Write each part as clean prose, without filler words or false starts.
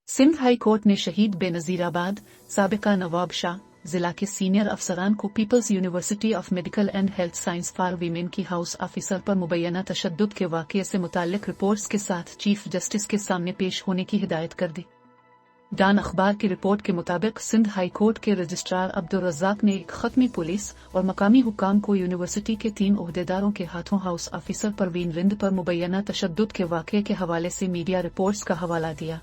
Sindh high court ने शहीद बेनज़ीराबाद साबिका नवाब शाह जिला के सीनियर अफसरान को People's University of Medical and Health Science for Women की हाउस ऑफिसर पर मुबैना तशद्दुद के वाक़ये से मुताल्लिक रिपोर्ट्स के साथ चीफ जस्टिस के सामने पेश होने की हिदायत कर दी। डान अखबार की रिपोर्ट के मुताबिक सिंध हाई कोर्ट के रजिस्ट्रार अब्दुल रज़्ज़ाक ने एक खत्मी पुलिस और मकामी हुक्काम को यूनिवर्सिटी के 3 ओहदेदारों के हाथों हाउस ऑफिसर परवीन रिंद पर मुबैना तशद्दुद के वाक़ये के हवाले से मीडिया रिपोर्ट्स का हवाला दिया।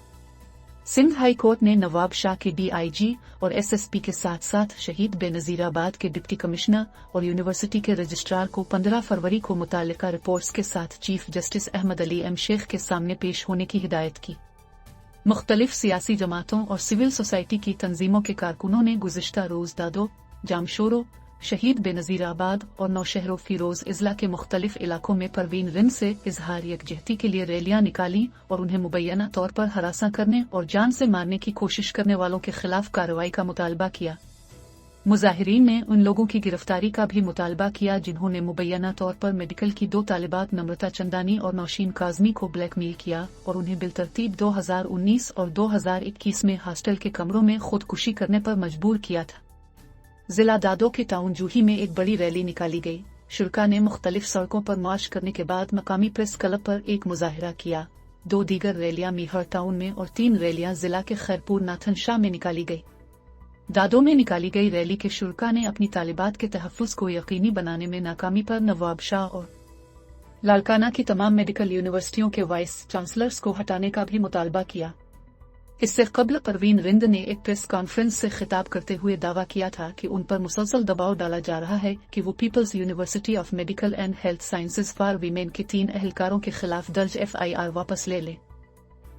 सिंध हाई कोर्ट ने नवाब शाह के DIG और SSP के साथ साथ शहीद बेनज़ीराबाद के डिप्टी कमिश्नर और यूनिवर्सिटी के रजिस्ट्रार को 15 फरवरी को मुताल्लिका रिपोर्ट्स के साथ chief justice Ahmed Ali M Sheikh के सामने पेश होने की हिदायत की। मुख्तलिफ सियासी जमातों और सिविल सोसाइटी की तंजीमों के कारकुनों ने गुज़िश्ता रोज़ दादो, जामशोरो, शहीद बेनज़ीराबाद और नौशहरो फिरोज इजला के मुख्तलिफ इलाकों में परवीन रिंद से इजहार यकजहती के लिए रैलियां निकाली और उन्हें मुबैना तौर पर हरासा करने और जान से मारने की कोशिश करने वालों के खिलाफ कार्रवाई का मुतालबा किया। मुजाहिरीन ने उन लोगों की गिरफ्तारी का भी मुतालबा किया जिन्होंने मुबैना तौर पर मेडिकल की 2 तालिबात नम्रता चंदानी और नौशीन काज़मी को ब्लैकमेल किया और उन्हें बिलतरतीब 2019 और 2021 में हॉस्टल के कमरों में खुदकुशी करने पर मजबूर किया था। जिला दादो के टाउन जूही में एक बड़ी रैली निकाली गई। शुरा ने मुख्तलिफ सड़कों पर मार्च करने के बाद मकामी प्रेस क्लब पर एक मुजाहिरा किया। 2 दीगर रैलियां मीहर टाउन में और 3 रैलियां जिला के खैरपुर नाथन शाह में निकाली गई। दादो में निकाली गई रैली के शुरा ने अपनी तालिबात के तहफ़्फ़ुज़ को यकीनी बनाने में नाकामी पर नवाब शाह और लालकाना की तमाम मेडिकल यूनिवर्सिटियों के वाइस चांसलर्स को हटाने का भी मुतालबा किया। इससे कबल परवीन रिंद ने एक प्रेस कॉन्फ्रेंस से खिताब करते हुए दावा किया था कि उन पर मुसलसल दबाव डाला जा रहा है कि वो People's University of Medical and Health Sciences for Women के 3 एहलकारों के खिलाफ दर्ज FIR वापस ले लें।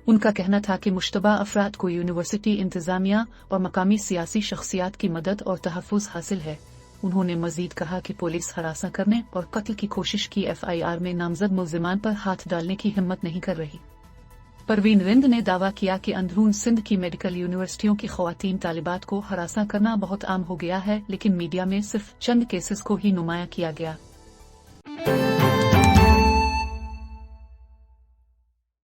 उनका कहना था कि मुश्तबा अफराद को यूनिवर्सिटी इंतजामिया और मकामी सियासी शख्सियात की मदद और तहफ़्फ़ुज़ हासिल है। उन्होंने मजीद कहा कि पुलिस हरासा करने और कत्ल की कोशिश की FIR में नामजद मुल्ज़िमान पर हाथ डालने की हिम्मत नहीं कर रही। परवीन रिंद ने दावा किया कि अंदरून सिंध की मेडिकल यूनिवर्सिटियों की ख़वातीन तालिबात को हरासा करना बहुत आम हो गया है, लेकिन मीडिया में सिर्फ चंद केसेस को ही नुमाया किया गया।